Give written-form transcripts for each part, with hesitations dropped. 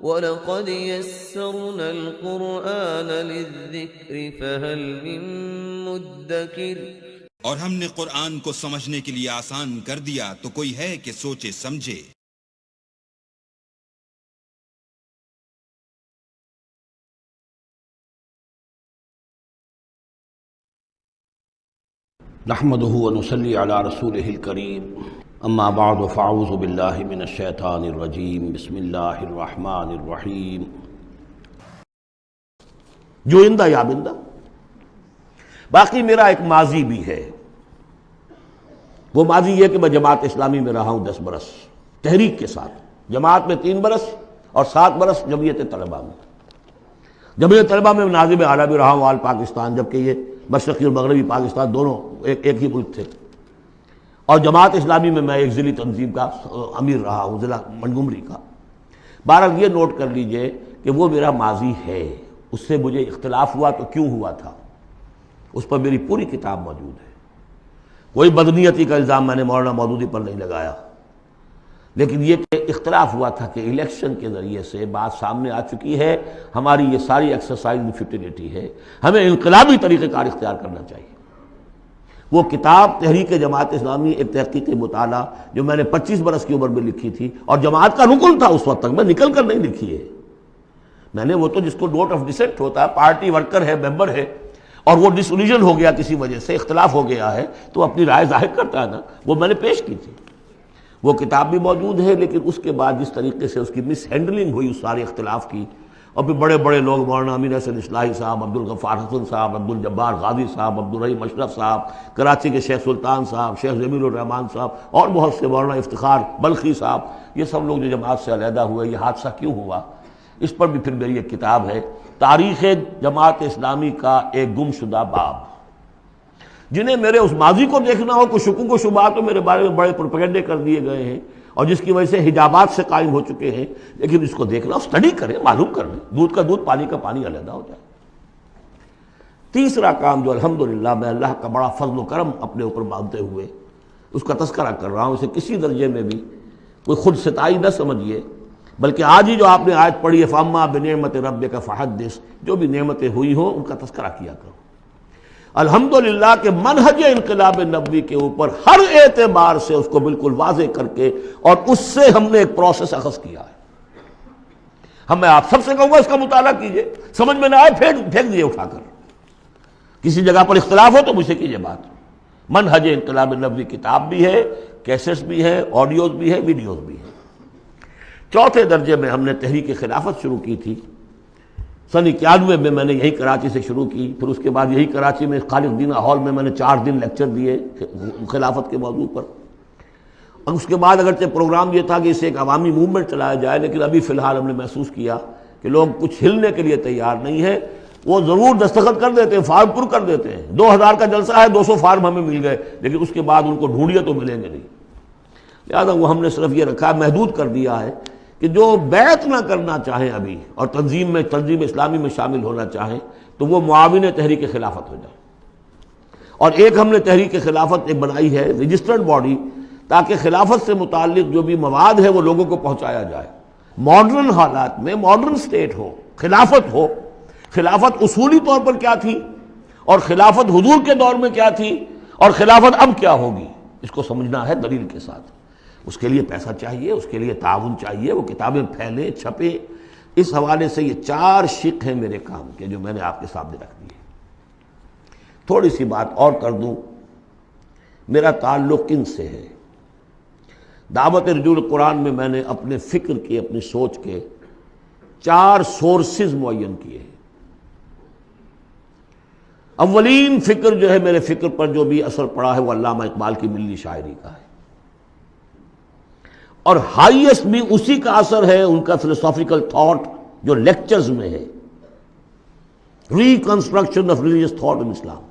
وَلَقَدْ يَسَّرْنَا الْقُرْآنَ لِلذِّكْرِ فَهَلْ مِن مُّدَّكِرٍ۔ اور ہم نے قرآن کو سمجھنے کے لیے آسان کر دیا تو کوئی ہے کہ سوچے سمجھے۔ نحمده ونصلي على رسوله الكريم اما بعد فاعوذ بالله من الشیطان الرجیم بسم اللہ الرحمن الرحیم۔ جوئندہ یا بندہ، باقی میرا ایک ماضی بھی ہے۔ وہ ماضی یہ کہ میں جماعت اسلامی میں رہا ہوں 10 برس تحریک کے ساتھ، جماعت میں 3 برس اور 7 برس جمعیت طلبہ میں۔ جمعیت طلبہ میں ناظم اعلیٰ بھی رہا ہوں آل پاکستان، جبکہ یہ مشرقی اور مغربی پاکستان دونوں ایک ہی ملک تھے۔ اور جماعت اسلامی میں ایک ضلعی تنظیم کا امیر رہا ہوں، ضلع منگمری کا۔ بہرحال یہ نوٹ کر لیجئے کہ وہ میرا ماضی ہے، اس سے مجھے اختلاف ہوا تو کیوں ہوا تھا، اس پر میری پوری کتاب موجود ہے۔ کوئی بدنیتی کا الزام میں نے مولانا مودودی پر نہیں لگایا، لیکن یہ کہ اختلاف ہوا تھا کہ الیکشن کے ذریعے سے بات سامنے آ چکی ہے، ہماری یہ ساری ایکسرسائز فٹیلٹی ہے، ہمیں انقلابی طریقہ کار اختیار کرنا چاہیے۔ وہ کتاب تحریک جماعت اسلامی ایک تحقیقی مطالعہ جو میں نے 25 برس کی عمر میں لکھی تھی، اور جماعت کا رکن تھا اس وقت تک، میں نکل کر نہیں لکھی ہے میں نے۔ وہ تو جس کو نوٹ آف ڈسینٹ ہوتا ہے، پارٹی ورکر ہے، ممبر ہے، اور وہ ڈس اولیژن ہو گیا، کسی وجہ سے اختلاف ہو گیا ہے، تو اپنی رائے ظاہر کرتا ہے نا، وہ میں نے پیش کی تھی۔ وہ کتاب بھی موجود ہے، لیکن اس کے بعد جس طریقے سے اس کی مس ہینڈلنگ ہوئی اس سارے اختلاف کی، اور پھر بڑے بڑے لوگ مولانا امین حسن اصلاحی صاحب، عبدالغفار حسن صاحب، عبدالجبار غازی صاحب، عبدالرحیم اشرف صاحب، کراچی کے شیخ سلطان صاحب، شیخ جمیل الرحمان صاحب، اور بہت سے، مولانا افتخار بلخی صاحب، یہ سب لوگ جو جماعت سے علیحدہ ہوئے، یہ حادثہ کیوں ہوا، اس پر بھی پھر میری ایک کتاب ہے، تاریخ جماعت اسلامی کا ایک گم شدہ باب۔ جنہیں میرے اس ماضی کو دیکھنا ہو، کچھ شکوک و شبہات تو میرے بارے میں بڑے پروپیگنڈے کر دیے گئے ہیں، اور جس کی وجہ سے حجابات سے قائم ہو چکے ہیں، لیکن اس کو دیکھنا، اسٹڈی کریں، معلوم کر لیں، دودھ کا دودھ، پانی کا پانی علیحدہ ہو جائے۔ تیسرا کام جو الحمدللہ میں اللہ کا بڑا فضل و کرم اپنے اوپر مانتے ہوئے اس کا تذکرہ کر رہا ہوں، اسے کسی درجے میں بھی کوئی خود ستائی نہ سمجھیے، بلکہ آج ہی جو آپ نے آیت پڑھی ہے فَأَمَّا بِنِعْمَةِ رَبِّكَ فَحَدِّثْ، جو بھی نعمتیں ہوئی ہوں ان کا تذکرہ کیا کرو۔ الحمدللہ کہ منہج انقلاب نبوی کے اوپر ہر اعتبار سے اس کو بالکل واضح کر کے، اور اس سے ہم نے ایک پروسیس اخذ کیا ہے۔ میں آپ سب سے کہوں گا اس کا مطالعہ کیجئے، سمجھ میں نہ آئے پھینک دیجئے اٹھا کر، کسی جگہ پر اختلاف ہو تو مجھ سے کیجئے بات۔ منہج انقلاب نبوی کتاب بھی ہے، کیسٹس بھی ہے، آڈیوز بھی ہے، ویڈیوز بھی ہے۔ چوتھے درجے میں ہم نے تحریک خلافت شروع کی تھی، سن 91 میں میں نے یہی کراچی سے شروع کی، پھر اس کے بعد یہی کراچی میں خالق دینہ ہال میں نے 4 دن لیکچر دیے خلافت کے موضوع پر۔ اور اس کے بعد اگرچہ پروگرام یہ تھا کہ اسے ایک عوامی موومنٹ چلایا جائے، لیکن ابھی فی الحال ہم نے محسوس کیا کہ لوگ کچھ ہلنے کے لیے تیار نہیں ہیں۔ وہ ضرور دستخط کر دیتے ہیں، فارم پر کر دیتے ہیں، 2000 کا جلسہ ہے، 200 فارم ہمیں مل گئے، لیکن اس کے بعد ان کو ڈھونڈیے تو ملیں گے نہیں۔ لہٰذا وہ ہم نے صرف یہ رکھا، محدود کر دیا ہے کہ جو بیعت نہ کرنا چاہیں ابھی اور تنظیم اسلامی میں شامل ہونا چاہیں تو وہ معاون تحریک خلافت ہو جائے۔ اور ایک ہم نے تحریک خلافت ایک بنائی ہے رجسٹرڈ باڈی، تاکہ خلافت سے متعلق جو بھی مواد ہے وہ لوگوں کو پہنچایا جائے۔ ماڈرن حالات میں ماڈرن سٹیٹ ہو، خلافت ہو، خلافت اصولی طور پر کیا تھی، اور خلافت حضور کے دور میں کیا تھی، اور خلافت اب کیا ہوگی، اس کو سمجھنا ہے دلیل کے ساتھ۔ اس کے لیے پیسہ چاہیے، اس کے لیے تعاون چاہیے، وہ کتابیں پھیلیں، چھپیں۔ اس حوالے سے یہ 4 شق ہیں میرے کام کے جو میں نے آپ کے سامنے رکھ دیے۔ تھوڑی سی بات اور کر دوں، میرا تعلق کن سے ہے۔ دعوت رجوع القرآن میں نے اپنے فکر کے، اپنی سوچ کے 4 سورسز معین کیے ہیں۔ اولین فکر جو ہے، میرے فکر پر جو بھی اثر پڑا ہے، وہ علامہ اقبال کی ملی شاعری کا ہے، اور ہائیسٹ بھی اسی کا اثر ہے ان کا فلسافیکل تھاٹ جو لیکچرز میں ہے، reconstruction of religious thought in Islam.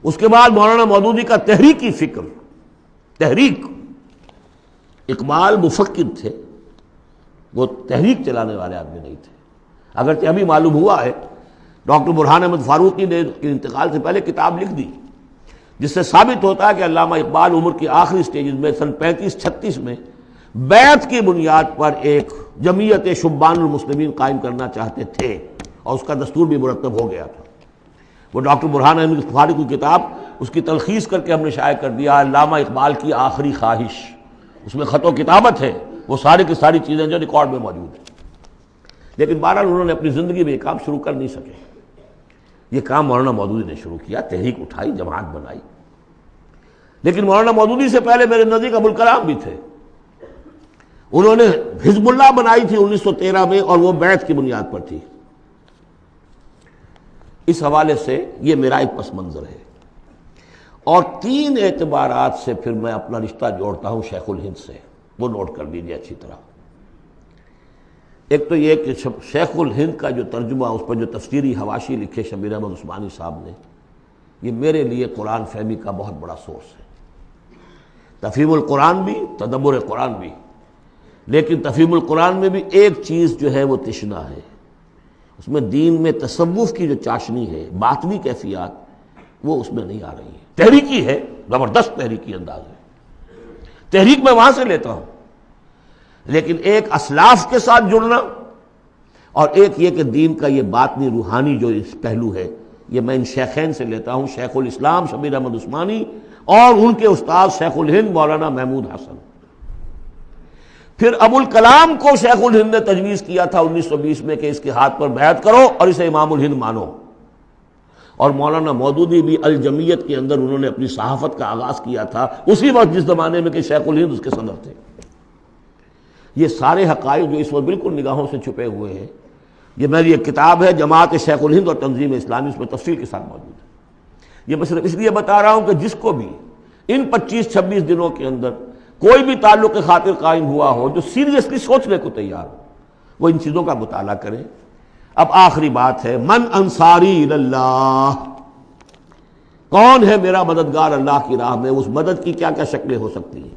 اس کے بعد مولانا مودودی کا تحریکی فکر، تحریک۔ اقبال مفکر تھے، وہ تحریک چلانے والے آدمی نہیں تھے، اگرچہ ابھی معلوم ہوا ہے ڈاکٹر برہان احمد فاروقی نے انتقال سے پہلے کتاب لکھ دی، جس سے ثابت ہوتا ہے کہ علامہ اقبال عمر کی آخری سٹیجز میں سن 35-36 میں بیعت کی بنیاد پر ایک جمعیت شبان المسلمین قائم کرنا چاہتے تھے اور اس کا دستور بھی مرتب ہو گیا تھا۔ وہ ڈاکٹر برہان احمد غفاری کی کتاب، اس کی تلخیص کر کے ہم نے شائع کر دیا، علامہ اقبال کی آخری خواہش، اس میں خط و کتابت ہے، وہ ساری کی ساری چیزیں جو ریکارڈ میں موجود ہیں۔ لیکن بہرحال انہوں نے اپنی زندگی میں یہ کام شروع کر نہیں سکے۔ یہ کام مولانا مودودی نے شروع کیا، تحریک اٹھائی، جماعت بنائی۔ لیکن مولانا مودودی سے پہلے میرے نزدیک ابوالکلام بھی تھے۔ انہوں نے حزب اللہ بنائی تھی 1913 میں، اور وہ بیعت کی بنیاد پر تھی۔ اس حوالے سے یہ میرا ایک پس منظر ہے، اور 3 اعتبارات سے پھر میں اپنا رشتہ جوڑتا ہوں شیخ الہند سے، وہ نوٹ کر لیجیے اچھی طرح۔ ایک تو یہ کہ شیخ الہند کا جو ترجمہ، اس پر جو تفسیری حواشی لکھے شبیر احمد عثمانی صاحب نے، یہ میرے لیے قرآن فہمی کا بہت بڑا سورس ہے۔ تفہیم القرآن بھی، تدبر قرآن بھی، لیکن تفہیم القرآن میں بھی ایک چیز جو ہے وہ تشنا ہے، اس میں دین میں تصوف کی جو چاشنی ہے، باطنی کیفیات، وہ اس میں نہیں آ رہی ہے۔ تحریکی ہے، زبردست تحریکی انداز ہے، تحریک میں وہاں سے لیتا ہوں، لیکن ایک اسلاف کے ساتھ جڑنا اور ایک یہ کہ دین کا یہ باطنی روحانی جو اس پہلو ہے، یہ میں ان شیخین سے لیتا ہوں، شیخ الاسلام شبیر احمد عثمانی اور ان کے استاد شیخ الہند مولانا محمود حسن۔ پھر ابوالکلام کو شیخ الہند نے تجویز کیا تھا 1920 میں کہ اس کے ہاتھ پر بیعت کرو اور اسے امام الہند مانو، اور مولانا مودودی بھی الجمیت کے اندر انہوں نے اپنی صحافت کا آغاز کیا تھا اسی وقت جس زمانے میں کہ شیخ الہند اس کے صدر تھے۔ یہ سارے حقائق جو اس وقت بالکل نگاہوں سے چھپے ہوئے ہیں، یہ میری ایک کتاب ہے جماعت شیخ الہند اور تنظیم اسلامی، اس میں تفصیل کے ساتھ موجود ہے۔ یہ میں صرف اس لیے بتا رہا ہوں کہ جس کو بھی ان 25-26 دنوں کے اندر کوئی بھی تعلق خاطر قائم ہوا ہو، جو سیریسلی سوچنے کو تیار ہو، وہ ان چیزوں کا مطالعہ کریں۔ اب آخری بات ہے، من انصاری اللہ، کون ہے میرا مددگار اللہ کی راہ میں؟ اس مدد کی کیا کیا شکلیں ہو سکتی ہیں؟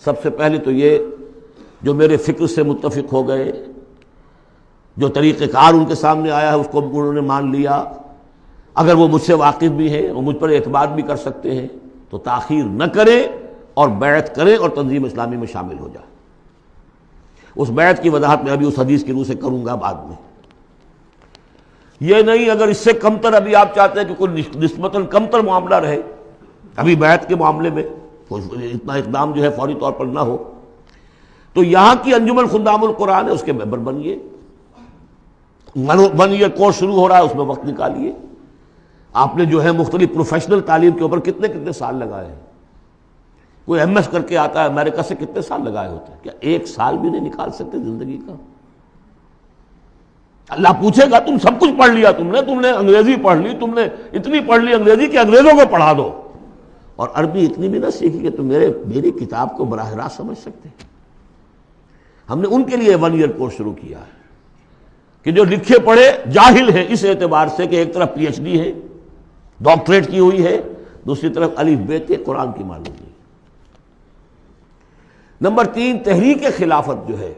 سب سے پہلے تو یہ جو میرے فکر سے متفق ہو گئے، جو طریقہ کار ان کے سامنے آیا ہے اس کو انہوں نے مان لیا، اگر وہ مجھ سے واقف بھی ہیں اور مجھ پر اعتماد بھی کر سکتے ہیں تو تاخیر نہ کریں اور بیعت کریں اور تنظیم اسلامی میں شامل ہو جائیں۔ اس بیعت کی وضاحت میں ابھی اس حدیث کی روح سے کروں گا بعد میں۔ یہ نہیں اگر اس سے کمتر ابھی آپ چاہتے ہیں کہ کوئی نسبتاً کمتر معاملہ رہے، ابھی بیعت کے معاملے میں اتنا اقدام جو ہے فوری طور پر نہ ہو، تو یہاں کی انجمن خدام القرآن ہے، اس کے ممبر بنیے۔ 1 ایئر کورس شروع ہو رہا ہے، اس میں وقت نکالیے۔ آپ نے جو ہے مختلف پروفیشنل تعلیم کے اوپر کتنے سال لگائے ہیں؟ کوئی ایم ایس کر کے آتا ہے امریکہ سے، کتنے سال لگائے ہوتے ہیں؟ کیا 1 سال بھی نہیں نکال سکتے زندگی کا؟ اللہ پوچھے گا تم سب کچھ پڑھ لیا، تم نے انگریزی پڑھ لی، تم نے اتنی پڑھ لی انگریزی کہ انگریزوں کو پڑھا دو، اور عربی اتنی بھی نہ سیکھی کہ تم میری کتاب کو براہ راست سمجھ سکتے۔ ہم نے ان کے لیے 1 ایئر کورس شروع کیا ہے کہ جو لکھے پڑھے جاہل ہیں اس اعتبار سے کہ ایک طرف پی ایچ ڈی ہے، ڈاکٹریٹ کی ہوئی ہے، دوسری طرف الف بے تے قرآن کی معلوم نہیں۔ نمبر 3، تحریک خلافت جو ہے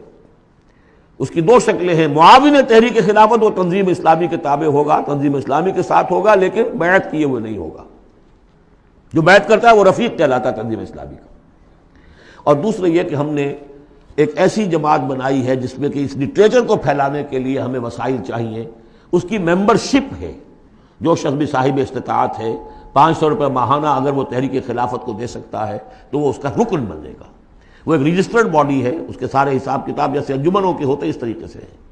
اس کی 2 شکلیں ہیں۔ معاون تحریک خلافت وہ تنظیم اسلامی کے تابع ہوگا، تنظیم اسلامی کے ساتھ ہوگا، لیکن بیعت کیے ہوئے نہیں ہوگا۔ جو بیعت کرتا ہے وہ رفیق کہلاتا ہے تنظیم اسلامی کا۔ اور دوسرا یہ کہ ہم نے ایک ایسی جماعت بنائی ہے جس میں کہ اس لٹریچر کو پھیلانے کے لیے ہمیں وسائل چاہیے، اس کی ممبرشپ ہے۔ جو شخص بھی صاحب استطاعت ہے 500 روپے ماہانہ اگر وہ تحریک خلافت کو دے سکتا ہے تو وہ اس کا رکن بنے گا۔ وہ ایک رجسٹرڈ باڈی ہے، اس کے سارے حساب کتاب جیسے انجمنوں کے ہوتے اس طریقے سے ہیں۔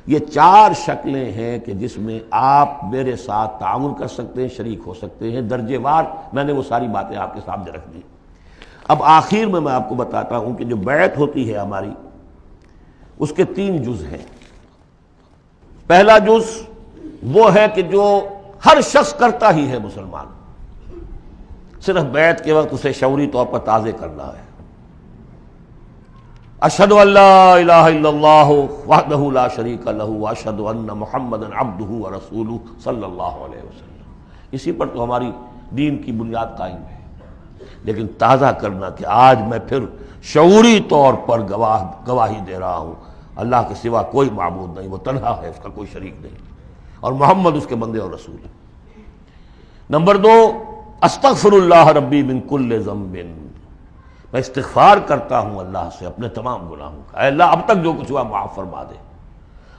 یہ 4 شکلیں ہیں کہ جس میں آپ میرے ساتھ تعاون کر سکتے ہیں، شریک ہو سکتے ہیں درجے وار۔ میں نے وہ ساری باتیں آپ کے سامنے رکھ دی۔ اب آخر میں آپ کو بتاتا ہوں کہ جو بیعت ہوتی ہے ہماری، اس کے 3 جز ہیں۔ پہلا جز وہ ہے کہ جو ہر شخص کرتا ہی ہے مسلمان، صرف بیعت کے وقت اسے شعوری طور پر تازے کرنا ہے۔ اشہد ان لا الہ الا اللہ وحدہ لا شریک لہ واشہد ان محمدا عبدہ ورسولہ صلی اللہ علیہ وسلم۔ اسی پر تو ہماری دین کی بنیاد قائم ہے۔ لیکن تازہ کرنا کہ آج میں پھر شعوری طور پر گواہی دے رہا ہوں اللہ کے سوا کوئی معبود نہیں، وہ تنہا ہے، اس کا کوئی شریک نہیں، اور محمد اس کے بندے اور رسول ہے۔ نمبر 2، استغفر اللہ ربی من کل ذنب، میں استغفار کرتا ہوں اللہ سے اپنے تمام گناہوں کا، اے اللہ اب تک جو کچھ ہوا معاف فرما دے۔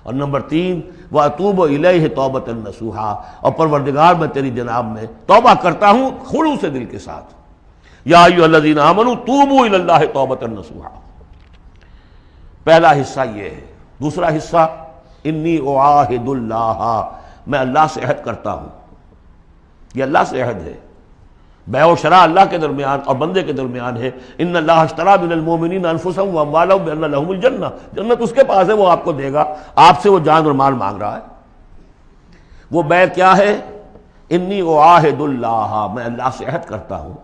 اور نمبر 3 وَأَتُوبُ إِلَيْهِ تَوْبَةً نَصُوحًا، اور پروردگار میں تیری جناب میں توبہ کرتا ہوں خلوص دل کے ساتھ۔ یا ایھا الذین آمنوا توبوا الی اللہ توبۃ نصوحا۔ پہلا حصہ یہ ہے۔ دوسرا حصہ انی اعاہد اللہ، میں اللہ سے عہد کرتا ہوں۔ یہ اللہ سے عہد ہے، بیع و شراء اللہ کے درمیان اور بندے کے درمیان ہے۔ ان اللہ اشتری من المؤمنین انفسهم واموالهم بان لهم الجنہ، جنت اس کے پاس ہے، وہ آپ کو دے گا، آپ سے وہ جان اور مال مانگ رہا ہے۔ وہ بیع کیا ہے؟ انی اعاہد اللہ، میں اللہ سے عہد کرتا ہوں،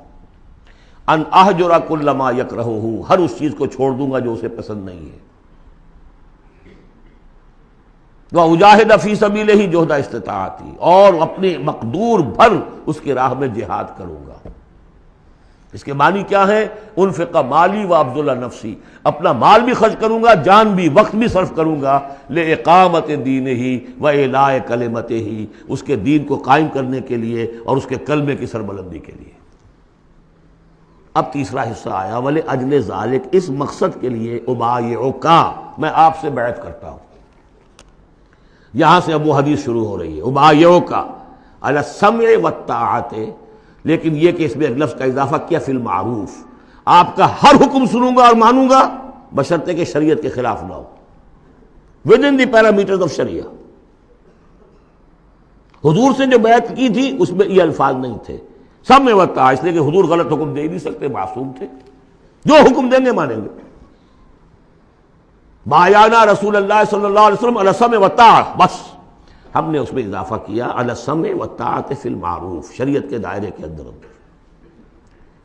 ان اہجر کل ما یکرہہ، ہر اس چیز کو چھوڑ دوں گا جو اسے پسند نہیں ہے، وَأُجَاهِدَ فِي سَبِيلِهِ جُهْدَ اسْتِطَاعَتِي، اور اپنی مقدور بھر اس کی راہ میں جہاد کروں گا۔ اس کے معنی کیا ہے؟ انفق مالی وابذل نفسی، اپنا مال بھی خرچ کروں گا، جان بھی، وقت بھی صرف کروں گا، لِإِقَامَةِ دِينِهِ وَإِعْلَاءِ كَلِمَتِهِ، اس کے دین کو قائم کرنے کے لیے اور اس کے کلمے کی سربلندی کے لیے۔ اب تیسرا حصہ آیا، وَلِأَجْلِ ذَلِكَ، اس مقصد کے لیے أُبَايِعُكَ، میں آپ سے بیعت کرتا ہوں۔ یہاں سے اب وہ حدیث شروع ہو رہی ہے، أُبَايِعُكَ عَلَى السَّمْعِ وَالطَّاعَةِ، لیکن یہ کہ اس میں ایک لفظ کا اضافہ کیا، فی المعروف، آپ کا ہر حکم سنوں گا اور مانوں گا، بشرطے کہ شریعت کے خلاف نہ ہو، within the parameters of sharia. حضور سے جو بیعت کی تھی اس میں یہ الفاظ نہیں تھے، سمع و طاعہ، اس لیے کہ حضور غلط حکم دے ہی نہیں سکتے، معصوم تھے، جو حکم دیں گے مانیں گے۔ بایعنا رسول اللہ صلی اللہ علیہ وسلم علی السمع والطاعہ، بس ہم نے اس میں اضافہ کیا علی السمع والطاعۃ فی المعروف، شریعت کے دائرے کے اندر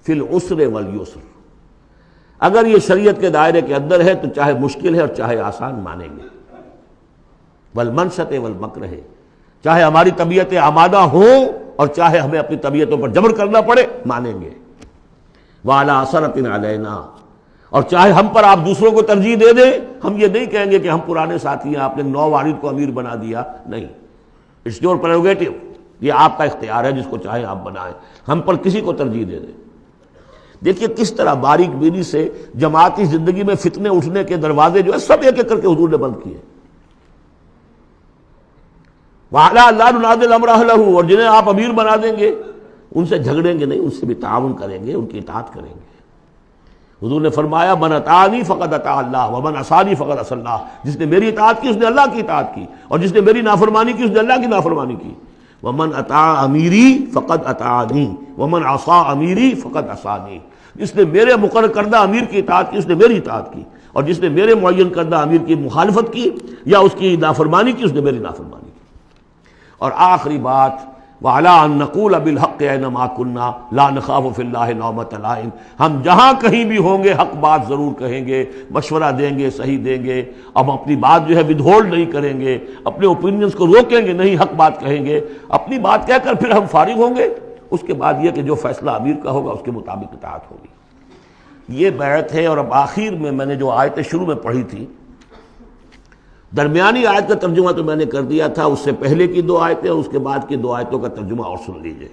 فی العسر والیسر، اگر یہ شریعت کے دائرے کے اندر ہے تو چاہے مشکل ہے اور چاہے آسان مانیں گے، والمنشط والمکرہ، چاہے ہماری طبیعتیں آمادہ ہوں اور چاہے ہمیں اپنی طبیعتوں پر جبر کرنا پڑے، مانیں گے۔ وعلی اثرۃ علینا، اور چاہے ہم پر آپ دوسروں کو ترجیح دے دیں، ہم یہ نہیں کہیں گے کہ ہم پرانے ساتھی ہیں، آپ نے نو وارد کو امیر بنا دیا، نہیں، اٹس یور پریروگیٹو، یہ آپ کا اختیار ہے، جس کو چاہے آپ بنائیں، ہم پر کسی کو ترجیح دے دیں۔ دیکھیے کس طرح باریک بینی سے جماعتی زندگی میں فتنے اٹھنے کے دروازے جو ہے سب ایک ایک کر کے حضور نے بند کیے۔ وَعَلَىٰ لَا نُنَازِلُ أَمْرَ أَهْلَهُ، اور جنہیں آپ امیر بنا دیں گے ان سے جھگڑیں گے نہیں، ان سے بھی تعاون کریں گے، ان کی اطاعت کریں گے۔ حضور نے فرمایا من اطاعنی فقد اطاع اللہ ومن عصانی فقد عصى اللہ، جس نے میری اطاعت کی اس نے اللہ کی اطاعت کی، اور جس نے میری نافرمانی کی اس نے اللہ کی نافرمانی کی۔ ومن اطاع امیری فقد اطاعنی ومن عصى امیری فقد عصانی، جس نے میرے مقرر کردہ امیر کی اطاعت کی اس نے میری اطاعت کی، اور جس نے میرے معین کردہ امیر کی مخالفت کی یا اس کی نافرمانی کی اس نے میری نافرمانی کی۔ اور آخری بات، وَعَلَىٰ أَن نَّقُولَ بِالْحَقِّ أَيْنَمَا كُنَّا لَا نَخَافُ فِي اللَّهِ لَوْمَةَ لَائِمٍ، ہم جہاں کہیں بھی ہوں گے حق بات ضرور کہیں گے، مشورہ دیں گے، صحیح دیں گے، اب اپنی بات جو ہے ود ہولڈ نہیں کریں گے، اپنے اوپینینز کو روکیں گے نہیں، حق بات کہیں گے، اپنی بات کہہ کر پھر ہم فارغ ہوں گے، اس کے بعد یہ کہ جو فیصلہ امیر کا ہوگا اس کے مطابق اطاعت ہوگی۔ یہ بیعت ہے۔ اور اب آخر میں نے جو آیتیں شروع میں پڑھی تھی، درمیانی آیت کا ترجمہ تو میں نے کر دیا تھا، اس سے پہلے کی 2 آیتیں اور اس کے بعد کی 2 آیتوں کا ترجمہ اور سن لیجئے۔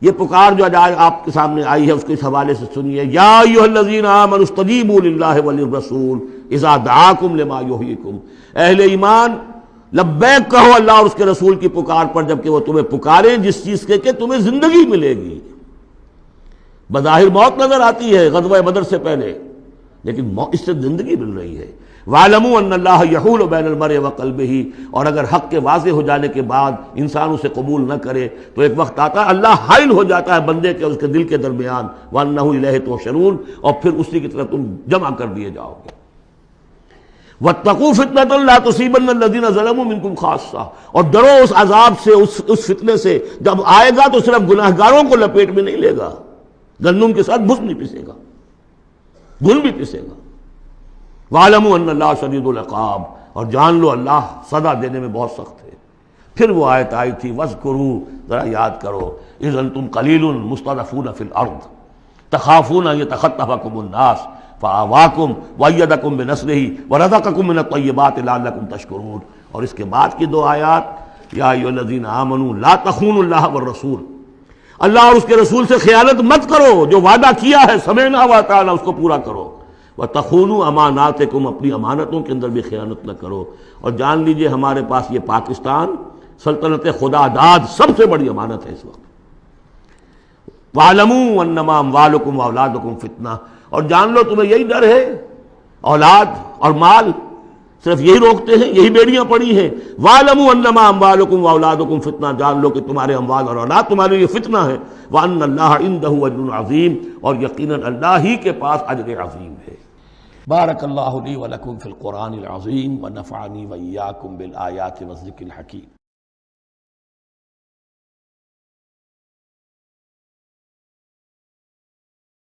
یہ پکار جو آج آپ کے سامنے آئی ہے اس کے اس حوالے سے سنیے، یا ایھا الذین آمنوا استجیبوا للہ وللرسول اذا دعاکم لما یحییکم، اہل ایمان لبیک کہو اللہ اور اس کے رسول کی پکار پر جبکہ وہ تمہیں پکاریں جس چیز کے کہ تمہیں زندگی ملے گی۔ بظاہر موت نظر آتی ہے غزوہ بدر سے پہلے، لیکن اس سے زندگی مل رہی ہے۔ وَاعْلَمُوا أَنَّ اللَّهَ يَحُولُ بَيْنَ الْمَرْءِ وَقَلْبِهِ، اور اگر حق کے واضح ہو جانے کے بعد انسان اسے قبول نہ کرے تو ایک وقت آتا ہے اللہ حائل ہو جاتا ہے بندے کے اور اس کے دل کے درمیان، وَأَنَّهُ إِلَيْهِ تُحْشَرُونَ، اور پھر اسی کی طرف تم جمع کر دیے جاؤ گے۔ وَاتَّقُوا فِتْنَةً لَا تُصِيبَنَّ الَّذِينَ ظَلَمُوا مِنكُمْ خَاصَّةً، اور ڈرو اس عذاب سے، اس فتنے سے جب آئے گا تو صرف گناہ گاروں کو لپیٹ میں نہیں لے گا، گندم کے ساتھ بھس نہیں پسے گا، گل بھی پسے گا۔ وَاعْلَمُوا أَنَّ اللَّهَ شَدِيدُ الْعِقَابِ، اور جان لو اللہ سزا دینے میں بہت سخت ہے۔ پھر وہ آیت آئی تھی وَاذْكُرُوا، ذرا یاد کرو، إِذْ أَنْتُمْ قَلِيلٌ مُسْتَضْعَفُونَ فِي الْأَرْضِ تَخَافُونَ أَن يَتَخَطَّفَكُمُ النَّاسُ فَآوَاكُمْ وَأَيَّدَكُمْ بِنَصْرِهِ وَرَزَقَكُم مِّنَ الطَّيِّبَاتِ لَعَلَّكُمْ تَشْكُرُونَ۔ اور اس کے بعد کی 2 آیات، یا ایھا الذین آمنوا لا تخونوا اللہ والرسول، اللہ اور اس کے رسول سے خیانت مت کرو، جو وعدہ کیا ہے سمعنا وأطعنا اس کو پورا کرو۔ وَتَخُونُوا أَمَانَاتِكُمْ اپنی امانتوں کے اندر بھی خیانت نہ کرو۔ اور جان لیجئے ہمارے پاس یہ پاکستان سلطنت خدا داد سب سے بڑی امانت ہے اس وقت۔ وَاعْلَمُوا أَنَّمَا أَمْوَالُكُمْ وَأَوْلَادُكُمْ فِتْنَةٌ، اور جان لو تمہیں یہی ڈر ہے، اولاد اور مال صرف یہی روکتے ہیں، یہی بیڑیاں پڑی ہیں۔ وَاعْلَمُوا أَنَّمَا أَمْوَالُكُمْ وَأَوْلَادُكُمْ فِتْنَةٌ، جان لو کہ تمہارے اموال اور اولاد تمہارے لیے فتنہ ہے۔ وَأَنَّ اللَّهَ عِندَهُ أَجْرٌ عَظِيمٌ، اور یقیناً اللہ ہی کے پاس اجر عظیم ہے۔ بارک اللہ لی ولکم فی القرآن العظیم ونفعنی وإیاکم بالآیات والذکر الحکیم۔